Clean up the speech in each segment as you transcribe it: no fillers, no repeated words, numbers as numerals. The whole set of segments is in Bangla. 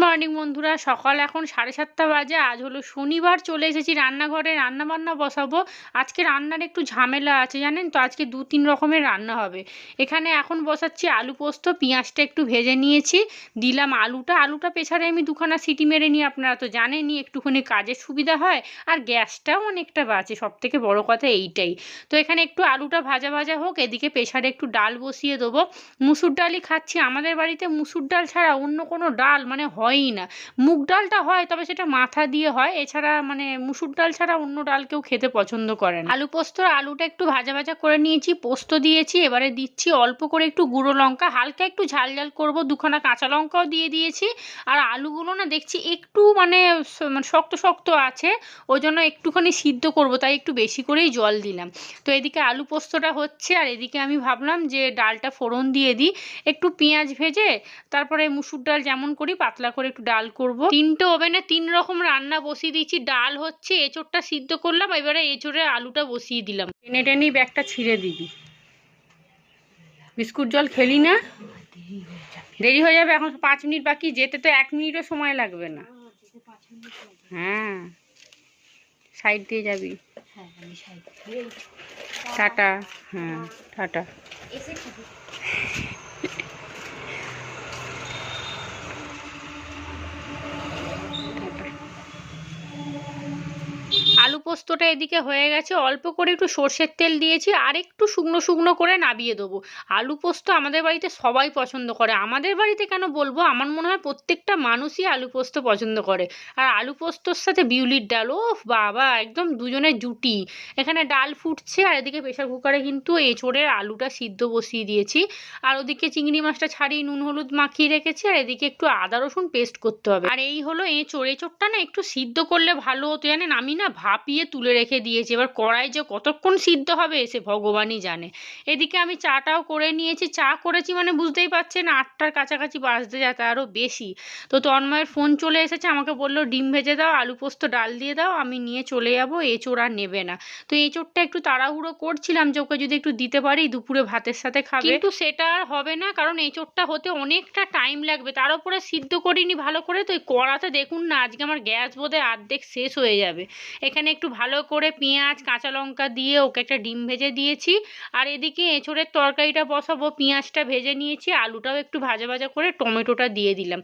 মর্নিং বন্ধুরা, সকাল এখন 7:30 বাজে। আজ হলো শনিবার। চলে এসেছি রান্নাঘরে, রান্নাবান্না বসাবো। আজকে রান্নার একটু ঝামেলা আছে জানেন তো, আজকে 2-3 রকমের রান্না হবে। এখানে এখন বসাচ্ছি আলু পোস্ত। পেঁয়াজটা একটু ভেজে নিয়েছি, দিলাম আলুটা প্রেসারে আমি 2খানা সিটি মেরে নিই। আপনারা তো জানেনই, একটুখানি কাজের সুবিধা হয় আর গ্যাসটাও অনেকটা বাঁচে, সবথেকে বড় কথা এইটাই। তো এখানে একটু আলুটা ভাজা ভাজা হোক, এদিকে প্রেসারে একটু ডাল বসিয়ে দেবো। মুসুর ডালই খাচ্ছি, আমাদের বাড়িতে মুসুর ডাল ছাড়া অন্য কোনো ডাল হয়ই না। মুগ ডালটা হয়, তবে সেটা মাথা দিয়ে হয়, এছাড়া মুসুর ডাল ছাড়া অন্য ডাল কেউ খেতে পছন্দ করে না। আলু পোস্তর আলুটা একটু ভাজা ভাজা করে নিয়েছি, পোস্ত দিয়েছি। এবারে দিচ্ছি অল্প করে একটু গুঁড়ো লঙ্কা, হালকা একটু ঝাল ঝাল করবো। 2খানা কাঁচা লঙ্কাও দিয়ে দিয়েছি। আর আলুগুলো না দেখছি একটু শক্ত শক্ত আছে, ওই জন্য একটুখানি সিদ্ধ করব, তাই একটু বেশি করেই জল দিলাম। তো এদিকে আলু পোস্তটা হচ্ছে, আর এদিকে আমি ভাবলাম যে ডালটা ফোড়ন দিয়ে দিই। একটু পেঁয়াজ ভেজে তারপরে মুসুর ডাল যেমন করি পাতলা করে একটু ডাল করব। 3টে ওভেনে 3 রকম রান্না বসিয়ে দিয়েছি। ডাল হচ্ছে, এঁচোড়টা সিদ্ধ করলাম, এবারে এঁচোড়ে আলুটা বসিয়ে দিলাম। টেনে টেনে ব্যাগটা ছিঁড়ে দিবি। বিস্কুট জল খেলি না? দেরি হয়ে যাবে, এখন 5 মিনিট বাকি, যেতে তো 1 মিনিটও সময় লাগবে না। হ্যাঁ, সাইড দিয়ে যাবি। টাটা। হ্যাঁ, টাটা। আলু পোস্তটা এদিকে হয়ে গেছে। অল্প করে একটু সর্ষের তেল দিয়েছি, আর একটু শুকনো শুকনো করে নাবিয়ে দেবো। আলু পোস্ত আমাদের বাড়িতে সবাই পছন্দ করে। আমাদের বাড়িতে কেন বলবো, আমার মনে হয় প্রত্যেকটা মানুষই আলু পোস্ত পছন্দ করে। আর আলু পোস্তর সাথে বিউলির ডাল, ও বাবা, একদম দুজনের জুটি। এখানে ডাল ফুটছে, আর এদিকে প্রেশার কুকারে কিন্তু এঁচোড়ের আলুটা সিদ্ধ বসিয়ে দিয়েছি। আর ওদিকে চিংড়ি মাছটা ছাড়িয়ে নুন হলুদ মাখিয়ে রেখেছি, আর এদিকে একটু আদা রসুন পেস্ট করতে হবে। আর এই হলো এঁচোড়টা না একটু সিদ্ধ করলে ভালো হতো জানেন। আমি না ভাপিয়ে তুলে রেখে দিয়েছি, এবার কড়াই যে কতক্ষণ সিদ্ধ হবে সে ভগবানই জানে। এদিকে আমি চাটাও করে নিয়েছি। চা করেছি বুঝতেই পারছেন 8টার কাছাকাছি বাজতে যাতে আরও বেশি। তো তন্ময়ের ফোন চলে এসেছে, আমাকে বললো ডিম ভেজে দাও, আলু পোস্ত ডাল দিয়ে দাও, আমি নিয়ে চলে যাবো। এঁচোড় আর নেবে না। তো এঁচোড়টা একটু তাড়াহুড়ো করছিলাম যে ওকে যদি একটু দিতে পারি, দুপুরে ভাতের সাথে খাবে, কিন্তু সেটা আর হবে না, কারণ এঁচোড়টা হতে অনেকটা টাইম লাগবে। তার উপরে সিদ্ধ করিনি ভালো করে, তো এই কড়াতে দেখুন না, আজকে আমার গ্যাস বোধহয় অর্ধেক শেষ হয়ে যাবে। এখানে একটু ভালো করে পেঁয়াজ কাঁচা লঙ্কা দিয়ে ওকে একটা ডিম ভেজে দিয়েছি। আর এদিকে এঁচোড়ের তরকারিটা বসাবো। পেঁয়াজটা ভেজে নিয়েছি, আলুটাও একটু ভাজা ভাজা করে টমেটোটা দিয়ে দিলাম।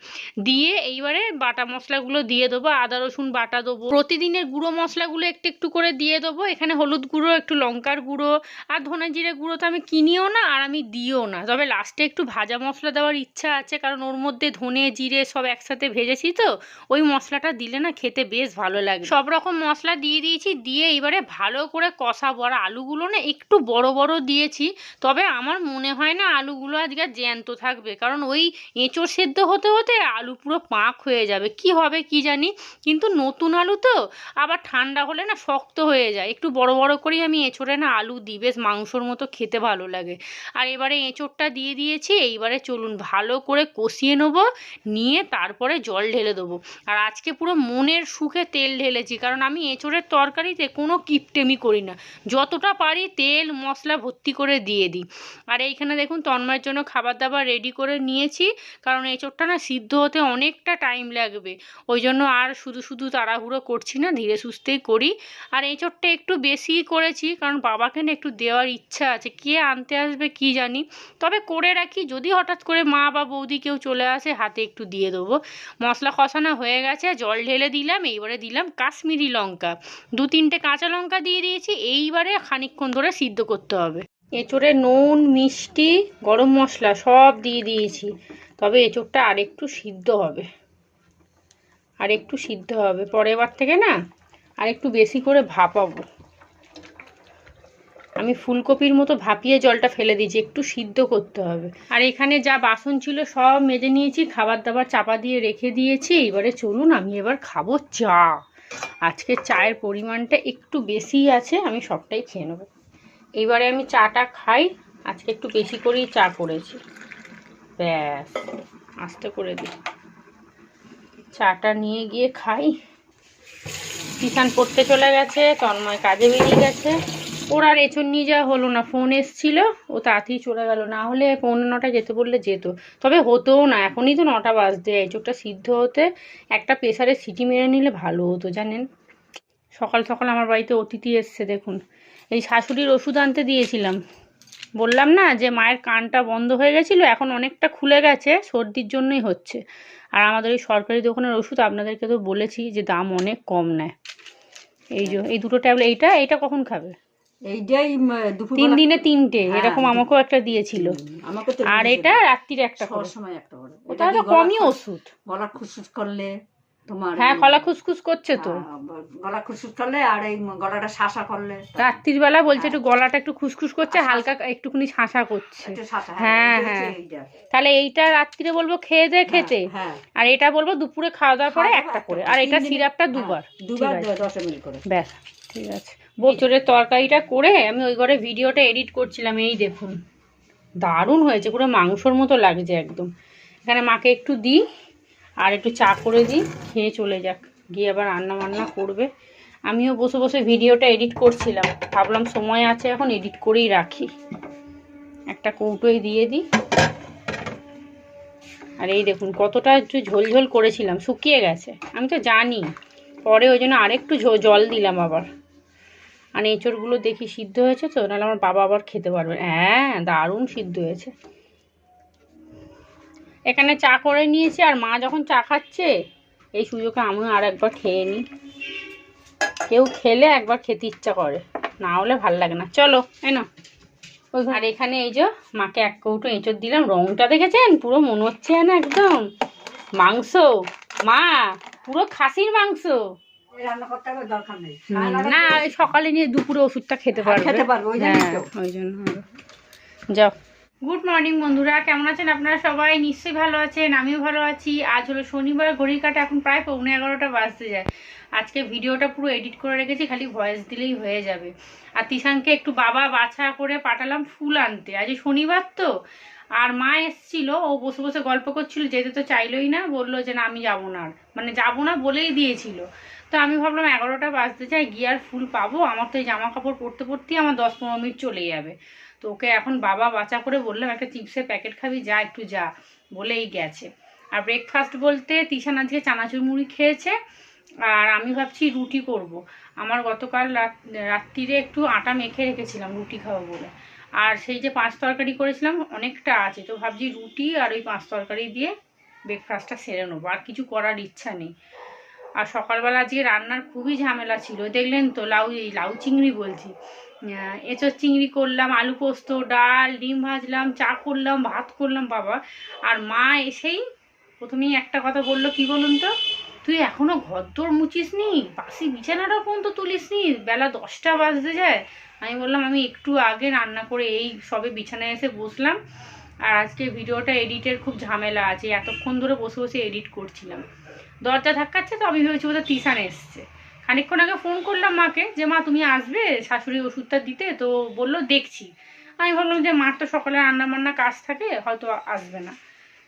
দিয়ে এইবারে বাটা মশলাগুলো দিয়ে দেবো। আদা রসুন বাটা দেবো, প্রতিদিনের গুঁড়ো মশলাগুলো একটু একটু করে দিয়ে দেবো। এখানে হলুদ গুঁড়ো, একটু লঙ্কার গুঁড়ো আর ধনে জিরে গুঁড়ো তো আমি কিনিও না, আর আমি দিও না, তবে লাস্টে একটু ভাজা মশলা দেওয়ার ইচ্ছা আছে, কারণ ওর মধ্যে ধনে জিরে সব একসাথে ভেজেছি, তো ওই মশলাটা দিলে না খেতে বেশ ভালো লাগে। সব রকম মশলা দিয়ে দিয়েছি, দিয়ে এবারে ভালো করে কষাবো। আর আলুগুলো না একটু বড় বড় দিয়েছি, তবে আমার মনে হয় না আলুগুলো আজকে জ্যান্ত থাকবে, কারণ ওই এঁচোড় সেদ্ধ হতে হতে আলু পুরো পাক হয়ে যাবে। কি হবে কি জানি, কিন্তু নতুন আলু তো, আবার ঠান্ডা হলে না শক্ত হয়ে যায়। একটু বড় বড় করেই আমি এঁচোড়ে না আলু দিই, বেশ মাংসর মতো খেতে ভালো লাগে। আর এবারে এঁচোড়টা দিয়ে দিয়েছি, এইবারে চলুন ভালো করে কষিয়ে নেবো, নিয়ে তারপরে জল ঢেলে দেবো। আর আজকে পুরো মনের সুখে তেল ঢেলেছি, কারণ আমি এঁচোড়ের তরকারিতে কোনো কিপটেমি করি না, যতটা পারি তেল মশলা ভর্তি করে দিয়ে দিই। আর এইখানে দেখুন তন্ময়ের জন্য খাবার দাবার রেডি করে নিয়েছি, কারণ এঁচোড়টা না সিদ্ধ হতে অনেকটা টাইম লাগবে, ওই জন্য আর শুধু শুধু তাড়াহুড়ো করছি না, ধীরে সুস্থেই করি। আর এঁচোড়টা একটু বেশিই করেছি, কারণ বাবাকে না একটু দেওয়ার ইচ্ছা আছে, কে আনতে আসবে কি জানি, তবে করে রাখি, যদি হঠাৎ করে মা বা বৌদি কেউ চলে আসে হাতে একটু দিয়ে দেবো। মশলা কষানো হয়ে গেছে, জল ঢেলে দিলাম। এইবারে দিলাম কাশ্মীরি লঙ্কা, 2-3টে কাঁচা লঙ্কা দিয়ে দিয়েছি। এইবারে খানিকক্ষণ ধরে সিদ্ধ করতে হবে। এঁচোড়ে নুন মিষ্টি গরম মশলা সব দিয়ে দিয়েছি, তবে এঁচোড়টা আরেকটু সিদ্ধ হবে, পরের বার থেকে না আরেকটু বেশি করে ভাপাবো। আমি ফুলকপির মতো ভাপিয়ে জলটা ফেলে দিয়েছি, একটু সিদ্ধ করতে হবে। আর এখানে যা বাসন ছিল সব মেজে নিয়েছি, খাবার দাবার চাপা দিয়ে রেখে দিয়েছি। এইবারে চলুন আমি এবার খাবো চা। আজকে চায়ের পরিমাণটা একটু বেশিই আছে, আমি সবটাই খেয়ে নেবো। এইবারে আমি চাটা খাই, আজকে একটু বেশি করেই চা করেছি। ব্যাস, আস্তে করে দিই, চাটা নিয়ে গিয়ে খাই। কিষান পড়তে চলে গেছে, তন্ময় কাজে বেরিয়ে গেছে, ওর আর এঁচড় নিয়ে যাওয়া হলো না, ফোন এসছিল, ও তাড়াতাড়ি চলে গেল, না হলে 9:45 যেতে বললে যেত। তবে হতোও না, এখনই তো 9টা বাজতে, এঁচড়টা সিদ্ধ হতে একটা প্রেসারে সিটি মেরে নিলে ভালো হতো জানেন। সকাল সকাল আমার বাড়িতে অতিথি এসছে দেখুন। এই শাশুড়ির ওষুধ আনতে দিয়েছিলাম, বললাম না যে মায়ের কানটা বন্ধ হয়ে গেছিলো, এখন অনেকটা খুলে গেছে, সর্দির জন্যই হচ্ছে। আর আমাদের ওই সরকারি দোকানের ওষুধ আপনাদেরকে তো বলেছি যে দাম অনেক কম নেয়। এই যে এই 2টো ট্যাবলেট, এইটা কখন খাবে? এইটাই 3 দিনে 3টে এরকম আমাকেও একটা দিয়েছিল। আর এটা রাত্রিরে একটা করে, সময় একটা করে। ওটা তো কমই ওষুধ। গলা খুসখুস করলে তোমার, হ্যাঁ গলা খুসখুস করছে তো, গলা খুসখুস করলে আর এই গলাটা শাসা করলে, রাত্রির বেলা বলছে একটু গলাটা একটু খুসখুস করছে, হালকা একটুখানি শাসা করছে। হ্যাঁ হ্যাঁ, তাহলে এইটা রাত্রিরে বলবো খেয়ে দে খেতে, আর এটা বলবো দুপুরে খাওয়া দাওয়ার পরে একটা করে, আর এটা সিরাপটা দুবার 10 ml করে। ব্যাস ঠিক আছে। বছরের তরকারিটা করে আমি ওই ঘরে ভিডিওটা এডিট করছিলাম, এই দেখুন দারুণ হয়েছে, পুরো মাংসর মতো লাগছে একদম। এখানে মাকে একটু দিই আর একটু চা করে দিই, খেয়ে চলে যাক, গিয়ে আবার রান্না বান্না করবে। আমিও বসে বসে ভিডিওটা এডিট করছিলাম, ভাবলাম সময় আছে এখন এডিট করেই রাখি, একটা কৌটোয় দিয়ে দিই। আর এই দেখুন কতটা একটু ঝোলঝোল করেছিলাম, শুকিয়ে গেছে, আমি তো জানি, পরে ওই জন্য আরেকটু জল দিলাম আবার। আর এঁচড়গুলো দেখি সিদ্ধ হয়েছে তো, নাহলে আমার বাবা আবার খেতে পারবে। হ্যাঁ দারুণ সিদ্ধ হয়েছে। এখানে চা করে নিয়েছি, আর মা যখন চা খাচ্ছে এই সুযোগে আমিও আর একবার খেয়ে নিই। কেউ খেলে একবার খেতে ইচ্ছা করে, না হলে ভাল লাগে না। চলো এনো। আর এখানে এই যে মাকে 1 কৌটো এঁচড় দিলাম, রংটা দেখেছেন পুরো মনে হচ্ছে না একদম মাংস, মা পুরো খাসির মাংস। না সকালে নিয়ে দুপুরে ওষুধটা খেতে পারবে, ওই জন্য। যাও। গুড মর্নিং বন্ধুরা, কেমন আছেন আপনারা সবাই? নিশ্চয়ই ভালো আছেন, আমিও ভালো আছি। আজ হলো শনিবার, ঘড়ির কাটা এখন প্রায় 11:15 বাজতে যায়। আজকে ভিডিওটা পুরো এডিট করে রেখেছি, খালি ভয়েস দিলেই হয়ে যাবে। আর তিশানকে একটু বাবা বাছা করে পাঠালাম ফুল আনতে, আজ শনিবার তো। আর মা এসছিল, ও বসে বসে গল্প করছিল, যেতে তো চাইলোই না, বললো যে না আমি যাবো না, আর মানে যাবো না বলেই দিয়েছিল। তো আমি ভাবলাম 11টা বাজতে যায়, গিয়ে আর ফুল পাবো? আমার তো এই জামা কাপড় পরতে পরতেই আমার 10-15 মিনিট চলে যাবে। তো ওকে এখন বাবা বাঁচা করে বললাম একটা চিপসের প্যাকেট খাবি, যা একটু যা, বলেই গেছে। আর ব্রেকফাস্ট বলতে তিশান আজকে চানাচুর মুড়ি খেয়েছে, আর আমি ভাবছি রুটি করব। আমার গতকাল রাত্রিরে একটু আটা মেখে রেখেছিলাম রুটি খাবো বলে, আর সেই যে 5 তরকারি করেছিলাম অনেকটা আছে, তো ভাবছি রুটি আর ওই 5 তরকারি দিয়ে ব্রেকফাস্টটা সেরে নেবো, আর কিছু করার ইচ্ছা নেই। আর সকালবেলা আজকে রান্নার খুবই ঝামেলা ছিল, দেখলেন তো, লাউ চিংড়ি বলছি, এঁচড় চিংড়ি করলাম, আলু পোস্ত, ডাল, ডিম ভাজলাম, চা করলাম, ভাত করলাম বাবা। আর মা এসেই প্রথমেই একটা কথা বললো, কি বলুন তো, তুই এখনো ঘরদোর মুছিস নি, বাসি বিছানাটা পর্যন্ত তুলিস নি, বেলা 10টা বাজতে যায়। আমি বললাম আমি একটু আগে রান্না করে এই সবে বিছানায় এসে বসলাম, আর আজকে ভিডিওটা এডিটের খুব ঝামেলা আছে, এতক্ষণ ধরে বসে বসে এডিট করছিলাম। দরজা ধাক্কাচ্ছে তো আমি ভেবেছি বোধহয় তিশান এসছে। খানিকক্ষণ আগে ফোন করলাম মাকে যে মা তুমি আসবে শাশুড়ি ওষুধটা দিতে, তো বললো দেখছি। আমি ভাবলাম যে মার তো সকালে রান্নাবান্না কাজ থাকে, হয়তো আসবে না,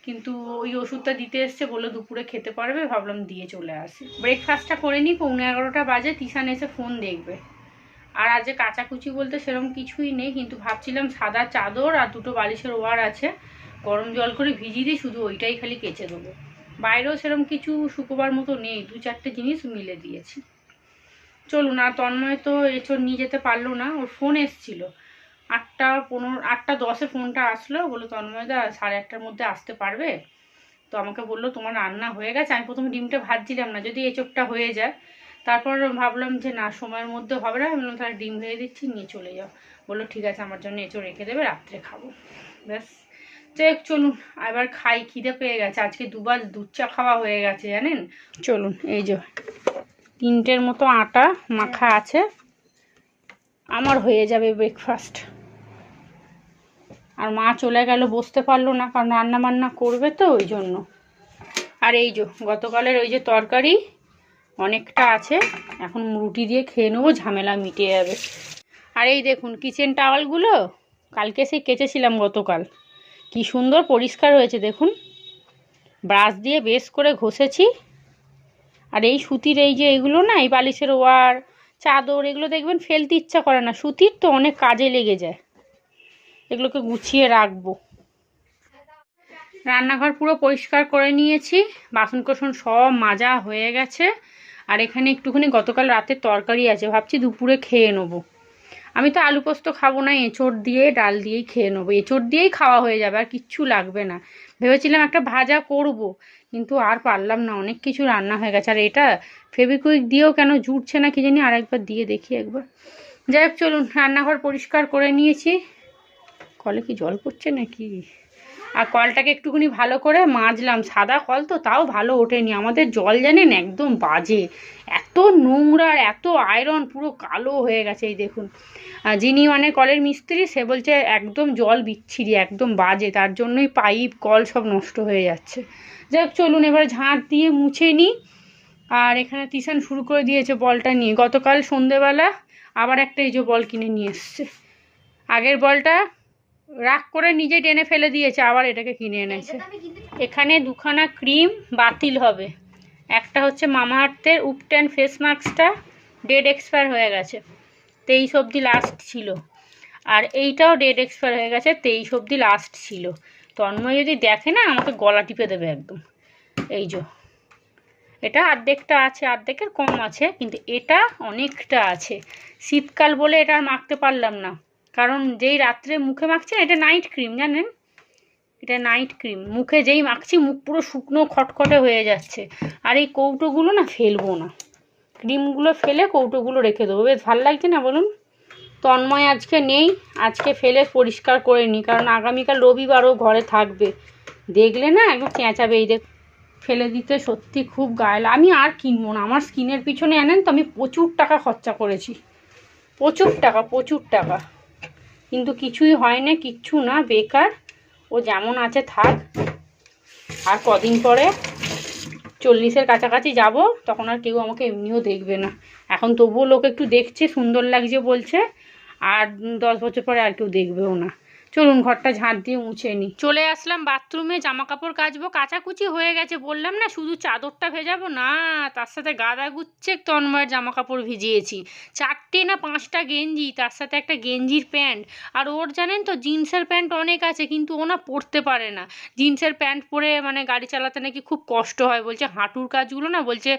কিন্তু ওই ওষুধটা দিতে এসছে, বললো দুপুরে খেতে পারবে, ভাবলাম দিয়ে চলে আসি। ব্রেকফাস্টটা করে নিই, 11:15 বাজে, তিশান এসে ফোন দেখবে। আর আজ কাচাকুচি বলতে সেরকম কিছুই নেই, কিন্তু ভাবছিলাম সাদা চাদর আর 2টো বালিশের ওয়ার আছে, গরম জল করে ভিজিয়ে দিই, শুধু ওইটাই খালি কেচে দেবো। বাইরেও সেরকম কিছু শুকোবার মতো নেই, 2-4টে জিনিস মিলে দিয়েছি। চলুন। আর তন্ময় তো এঁচড় নিয়ে যেতে পারলো না, ওর ফোন এসছিল 8:10 ফোনটা আসলো, বললো তন্ময়দা 8:30টার মধ্যে আসতে পারবে? তো আমাকে বললো তোমার রান্না হয়ে গেছে। আমি প্রথমে ডিমটা ভাজছিলাম না, যদি এঁচড়টা হয়ে যায়, তারপর ভাবলাম যে না সময়ের মধ্যে হবে না, আমি বললাম তাহলে ডিম ভেজে দিচ্ছি, নিয়ে চলে যাও। বললো ঠিক আছে, আমার জন্য এঁচড় রেখে দেবে, রাত্রে খাবো। ব্যাস, চলুন এবার খাই, খিদে পেয়ে গেছে, আজকে 2বার দুধ চা খাওয়া হয়ে গেছে জানেন। চলুন, এই যে 3টের মতো আটা মাখা আছে, আমার হয়ে যাবে ব্রেকফাস্ট। আর মা চলে গেল, বসতে পারলো না, কারণ রান্না বান্না করবে তো ওই জন্য। আর এই যে গতকালের ওই যে তরকারি অনেকটা আছে, এখন রুটি দিয়ে খেয়ে নেবো, ঝামেলা মিটে যাবে। আর এই দেখুন কিচেন টাওয়ালগুলো কালকে সেই কেচেছিলাম গতকাল, কি সুন্দর পরিষ্কার হয়েছে দেখুন, ব্রাশ দিয়ে বেশ করে ঘষেছি। আর এই সুতির এই যে এইগুলো না, এই বালিশের ওয়ার, চাদর এগুলো দেখবেন ফেলতে ইচ্ছা করে না, সুতির তো অনেক কাজে লেগে যায়। এগুলোকে গুছিয়ে রাখবো। রান্নাঘর পুরো পরিষ্কার করে নিয়েছি, বাসন কোসন সব মাজা হয়ে গেছে। আর এখানে একটুখানি গতকাল রাতের তরকারি আছে, ভাবছি দুপুরে খেয়ে নেবো। আমি তো আলু পোস্ত খাবো না, এঁচোড় দিয়ে ডাল দিয়েই খেয়ে নেবো, এঁচোড় দিয়েই খাওয়া হয়ে যাবে, আর কিচ্ছু লাগবে না। ভেবেছিলাম একটা ভাজা করব, কিন্তু আর পারলাম না, অনেক কিছু রান্না হয়ে গেছে। আর এটা ফেভিকুইক দিয়েও কেন জুটছে না কি জানি, আর একবার দিয়ে দেখি একবার। যাই হোক চলুন, রান্নাঘর পরিষ্কার করে নিয়েছি। কলে কি জল পড়ছে নাকি? আর কলটাকে একটুখানি ভালো করে মাজলাম, সাদা কল তো তাও ভালো ওঠেনি। আমাদের জল জানেন একদম বাজে, এত নোংরা আর এত আয়রন, পুরো কালো হয়ে গেছে। এই দেখুন, যিনি মানে কলের মিস্ত্রি সে বলছে একদম জল বিচ্ছিরি, একদম বাজে, তার জন্যই পাইপ কল সব নষ্ট হয়ে যাচ্ছে। যাই হোক চলুন, এবার ঝাঁট দিয়ে মুছে নিই। আর এখানে টিউশন শুরু করে দিয়েছে বলটা নিয়ে, গতকাল সন্ধেবেলা আবার একটা এই যে বল কিনে নিয়ে এসছে। আগের বলটা রাগ করে নিজে টেনে ফেলে দিয়েছে, আবার এটাকে কিনে এনেছে। এখানে দুখানা ক্রিম বাতিল হবে। একটা হচ্ছে মামাআর্থের উপটেন ফেস মাস্কটা ডেট এক্সপায়ার হয়ে গেছে, 23 অবধি লাস্ট ছিল। আর এইটাও ডেট এক্সপায়ার হয়ে গেছে, 23 অবধি লাস্ট ছিল। তন্ময় যদি দেখে না আমাকে গলা টিপে দেবে একদম। এই যে এটা অর্ধেকটা আছে, অর্ধেকের কম আছে, কিন্তু এটা অনেকটা আছে। শীতকাল বলে এটা আর মাখতে পারলাম না, কারণ যেই রাত্রে মুখে মাখছি, এটা নাইট ক্রিম জানেন, এটা নাইট ক্রিম, মুখে যেই মাখছি মুখ পুরো শুকনো খটখটে হয়ে যাচ্ছে। আর এই কৌটোগুলো না ফেলবো না, ক্রিমগুলো ফেলে কৌটোগুলো রেখে দেবো, বেশ ভালো লাগছে না বলুন। তন্ময় আজকে নেই, আজকে ফেলে পরিষ্কার করে নিই, কারণ আগামীকাল রবিবারও ঘরে থাকবে, দেখলে না একদম চেঁচাবে। এই দেখ, ফেলে দিতে সত্যি খুব গায়ে। আমি আর কিনবো না, আমার স্কিনের পিছনে আনেন তো আমি প্রচুর টাকা খরচা করেছি, প্রচুর টাকা, কিন্তু কিছুই হয় না, কিচ্ছু না, বেকার। ও যেমন আছে থাক, আর কদিন পরে 40-এর কাছাকাছি যাব, তখন আর কেউ আমাকে এমনিও দেখবে না। এখন তবুও লোক একটু দেখছে, সুন্দর লাগছে বলছে, আর 10 বছর পরে আর কেউ দেখবেও না। চলুন ঘরটা ঝাঁট দিয়ে মুছে নিই। চলে আসলাম বাথরুমে, জামা কাপড় কাচবো, কাচাকুচি হয়ে গেছে। বললাম না শুধু চাদরটা ভেজাবো না, তার সাথে গাদা গুচ্ছে তন্ময়ের জামা কাপড় ভিজিয়েছি, 4টে না 5টা গেঞ্জি, তার সাথে একটা গেঞ্জির প্যান্ট। আর ওর জানেন তো জিন্সের প্যান্ট অনেক আছে, কিন্তু ও না পরতে পারে না। জিন্সের প্যান্ট পরে মানে গাড়ি চালাতে নাকি খুব কষ্ট হয়, বলছে হাঁটুর কাজগুলো না, বলছে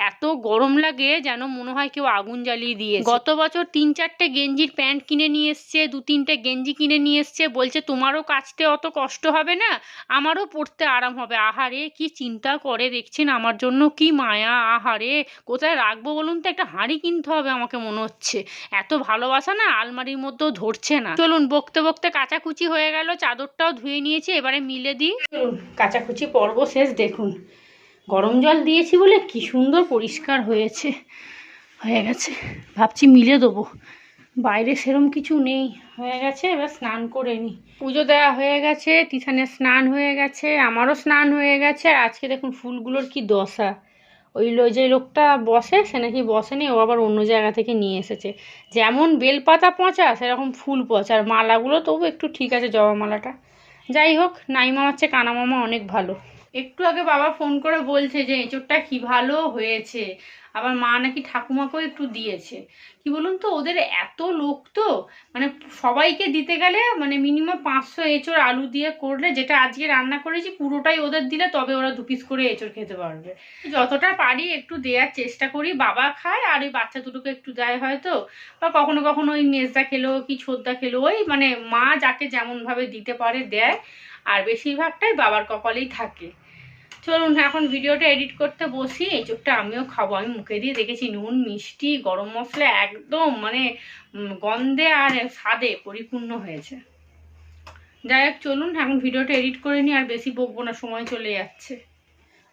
এত গরম লাগে যেন মনে হয় কেউ আগুন জ্বালিয়ে দিয়েছে। গত বছর 3-4টে গেঞ্জির প্যান্ট কিনে নিয়ে এসছে, 2-3টে গেঞ্জি কিনে নিয়ে এসছে, বলছে তোমারও কাচতে অত কষ্ট হবে না, আমারও পরতে আরাম হবে। আহারে কি চিন্তা করে দেখছেন, আমার জন্য কি মায়া। আহারে কোথায় রাখবো বলুন তো, একটা হাঁড়ি কিনতে হবে আমাকে মনে হচ্ছে, এত ভালোবাসা না আলমারির মধ্যেও ধরছে না। চলুন বকতে বকতে কাচাকুচি হয়ে গেল, চাদরটাও ধুয়ে নিয়েছি, এবারে মিলে দিই। চলুন কাচাকুচি পর্ব শেষ। দেখুন গরম জল দিয়েছি বলে কি সুন্দর পরিষ্কার হয়ে গেছে। ভাবছি মিলে দেবো, বাইরে সেরম কিছু নেই, হয়ে গেছে। এবার স্নান করে নিই। পুজো দেওয়া হয়ে গেছে, টিশানের স্নান হয়ে গেছে, আমারও স্নান হয়ে গেছে। আর আজকে দেখুন ফুলগুলোর কি দশা, যে লোকটা বসে সে নাকি বসেনি, ও আবার অন্য জায়গা থেকে নিয়ে এসেছে। যেমন বেলপাতা পচা সেরকম ফুল পচা, আর মালাগুলো তবু একটু ঠিক আছে, জবা মালাটা। যাই হোক, নাই মামার চেয়ে কানা মামা অনেক ভালো। একটু আগে বাবা ফোন করে বলছে যে এঁচোড়টা কি ভালো হয়েছে, আবার মা নাকি ঠাকুমাকেও একটু দিয়েছে। কি বলুন তো, ওদের এত লোক তো, মানে সবাইকে দিতে গেলে মানে মিনিমাম 500 এঁচোড় আলু দিয়ে করলে, যেটা আজকে রান্না করেছি পুরোটাই ওদের দিলে তবে ওরা 2 পিস করে এঁচোড় খেতে পারবে। যতটা পারি একটু দেওয়ার চেষ্টা করি, বাবা খায় আর ওই বাচ্চা দুটোকে একটু দেয় হয়তো, বা কখনো কখনো ওই মেজদা খেলো কি ছোদ্দা খেলো, ওই মানে মা যাকে যেমনভাবে দিতে পারে দেয়, আর বেশিরভাগটাই বাবার কপালেই থাকে। চলুন এখন ভিডিওটা এডিট করতে বসি, এঁচোড়টা আমিও খাবো। আমি মুখে দিয়ে দেখেছি নুন মিষ্টি গরম মশলা একদম মানে গন্ধে আর স্বাদে পরিপূর্ণ হয়েছে। যাই হোক চলুন এখন ভিডিওটা এডিট করে নিই, আর বেশি বকবো না, সময় চলে যাচ্ছে।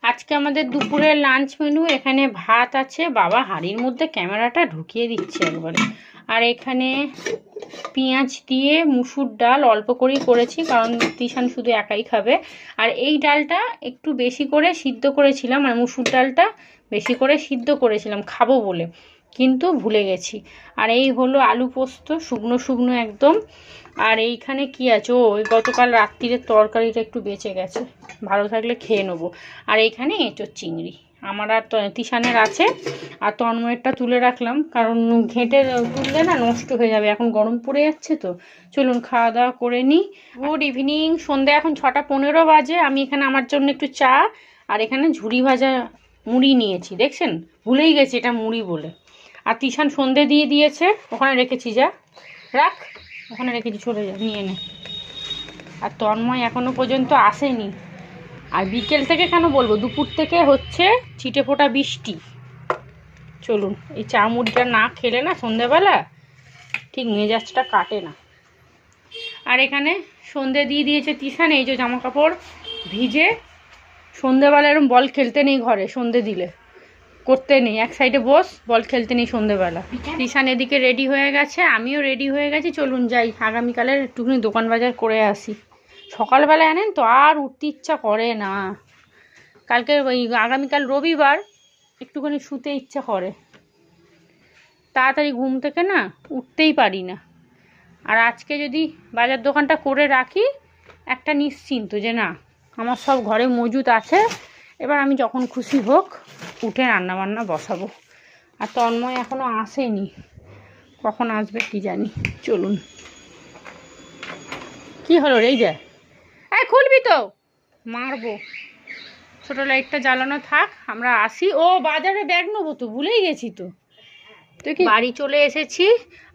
আজকে আমাদের দুপুরের লাঞ্চ মেনু, এখানে ভাত আছে, বাবা হাঁড়ির মধ্যে ক্যামেরাটা ঢুকিয়ে দিচ্ছে একবারে। আর এখানে পেঁয়াজ দিয়ে মুসুর ডাল অল্প করেই করেছি, কারণ তিশান শুধু একাই খাবে। আর এই ডালটা একটু বেশি করে সিদ্ধ করেছিলাম, আর মুসুর ডালটা বেশি করে সিদ্ধ করেছিলাম খাবো বলে, কিন্তু ভুলে গেছি। আর এই হলো আলু পোস্ত, শুকনো শুকনো একদম। আর এইখানে কি আছে, ওই গতকাল রাত্রিরের তরকারিটা একটু বেঁচে গেছে, ভালো থাকলে খেয়ে নেবো। আর এইখানে এঁচোড় চিংড়ি, আমার আর তিশানের আছে, আর তন্ময়েরটা তুলে রাখলাম, কারণ ঘেঁটে তুললে না নষ্ট হয়ে যাবে, এখন গরম পড়ে যাচ্ছে তো। চলুন খাওয়া দাওয়া করে নিই। গুড ইভিনিং, সন্ধ্যা এখন 6:15 বাজে। আমি এখানে আমার জন্য একটু চা আর এখানে ঝুরি ভাজা মুড়ি নিয়েছি, দেখছেন ভুলেই গেছি এটা মুড়ি বলে। আর তিশান সন্ধে দিয়ে দিয়েছে, ওখানে রেখেছি, যা রাখ, ওখানে রেখেছি, চলে যা নিয়ে নে। আর তন্ময় এখনো পর্যন্ত আসেনি। আর বিকেল থেকে কেন বলবো, দুপুর থেকে হচ্ছে ছিটে ফোঁটা বৃষ্টি। চলুন, এই চা মুড়িটা না খেলে না সন্ধেবেলা ঠিক মেজাজটা কাটে না। আর এখানে সন্ধে দিয়ে দিয়েছে তিশান, এই যে জামা কাপড় ভিজে। সন্ধেবেলা এরকম বল খেলতে নেই ঘরে, সন্ধে দিলে করতে নেই, এক সাইডে বস, বল খেলতে নেই সন্ধেবেলা। তিশান এদিকে রেডি হয়ে গেছে, আমিও রেডি হয়ে গেছি। চলুন যাই, আগামীকালের একটুখানি দোকান বাজার করে আসি। সকালবেলা আনেন তো আর উঠতে ইচ্ছা করে না। কালকে ওই আগামীকাল রবিবার, একটুখানি শুতে ইচ্ছা করে, তাড়াতাড়ি ঘুম থেকে না উঠতেই পারি না। আর আজকে যদি বাজার দোকানটা করে রাখি, একটা নিশ্চিন্ত যে না আমার সব ঘরে মজুত আছে, এবার আমি যখন খুশি হোক উঠে রান্নাবান্না বসাবো। আর তন্ময় এখনও আসেনি, কখন আসবে কি জানি। চলুন, কি হলো রে, এই যে খুলবি তো মারবো। ছোটো লাইটটা জ্বালানো থাক, আমরা আসি। ও বাজারে ব্যাগ নেবো তো, ভুলেই গেছি তো। তুই কি বাড়ি চলে এসেছি।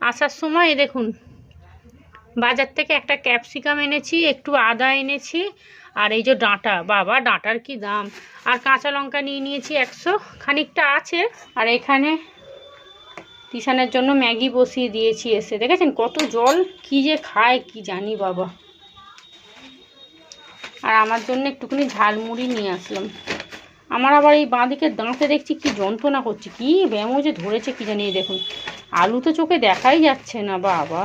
আসার সময় দেখুন বাজার থেকে একটা ক্যাপসিকাম এনেছি, একটু আদা এনেছি, আর এই যে ডাঁটা, বাবা ডাঁটার কি দাম। আর কাঁচা লঙ্কা নিয়ে নিয়েছি 100, খানিকটা আছে। আর এখানে তিশানের জন্য ম্যাগি বসিয়ে দিয়েছি এসে, দেখেছেন কত জল, কি যে খায় কি জানি বাবা। আর আমার জন্য একটুখানি ঝালমুড়ি নিয়ে আসলাম। আমার আবার এই বাঁদিকে দাঁতে দেখছি কি যন্ত্রণা করছে, কি ব্যামো যে ধরেছে কি জানি। দেখুন আলু তো চোখে দেখাই যাচ্ছে না বাবা।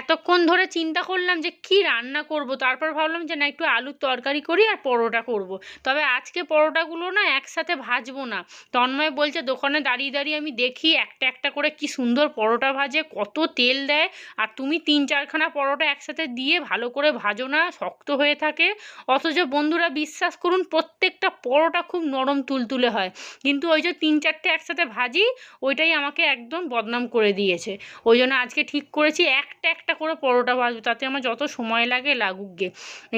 এতক্ষণ ধরে চিন্তা করলাম যে কি রান্না করব, তারপর ভাবলাম যে না একটু আলুর তরকারি করি আর পরোটা করব। তবে আজকে পরোটাগুলো না একসাথে ভাজবো না। তন্ময় বলছে দোকানে দাঁড়িয়ে দাঁড়িয়ে আমি দেখি একটা একটা করে কি সুন্দর পরোটা ভাজে, কত তেল দেয়, আর তুমি 3-4খানা পরোটা একসাথে দিয়ে ভালো করে ভাজো না, শক্ত হয়ে থাকে। অথচ বন্ধুরা বিশ্বাস করুন প্রত্যেকটা পরোটা খুব নরম তুলতুলে হয়, কিন্তু ওই যে 3-4টে একসাথে ভাজি, ওইটাই আমাকে একদম বদনাম করে দিয়েছে। ওই জন্য আজকে ঠিক করেছি একটা একটা করে পরোটা ভাজবো, তাতে আমার যত সময় লাগে লাগুক গে।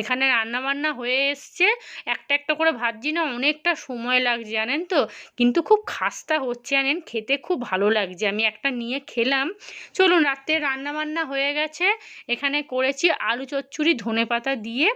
এখানে রান্নাবান্না হয়ে এসছে, একটা একটা করে ভাজছি না, অনেকটা সময় লাগছে জানেন তো, কিন্তু খুব খাস্তা হচ্ছে জানেন, খেতে খুব ভালো লাগছে। আমি একটা নিয়ে খেলাম। চলুন, রাত্রে রান্নাবান্না হয়ে গেছে। এখানে করেছি আলু চচ্চড়ি ধনেপাতা দিয়ে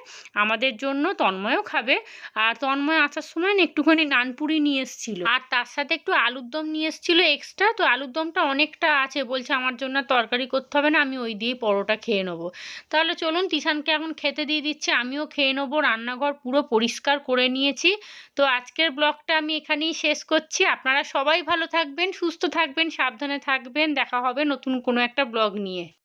আমাদের জন্য, তন্ময়ও খাবে। আর তন্ময় আসার সময় না একটুখানি নানপুরি নিয়ে এসেছিলো, আর তার সাথে একটু আলুর দম নিয়ে এসেছিলো এক্সট্রা। তো আলুর দমটা অনেকটা আছে, বলছে আমার জন্য তরকারি করতে হবে না, আমি ওই দিয়েই পরোটা খেয়ে নেবো। তাহলে চলুন, তিশানকে এখন খেতে দিয়ে দিচ্ছি, আমিও খেয়ে নেবো। রান্নাঘর পুরো পরিষ্কার করে নিয়েছি। তো আজকের ব্লগটা আমি এখানেই শেষ করছি। আপনারা সবাই ভালো থাকবেন, সুস্থ থাকবেন, সাবধানে থাকবেন। দেখা হবে নতুন কোনো একটা ব্লগ নিয়ে।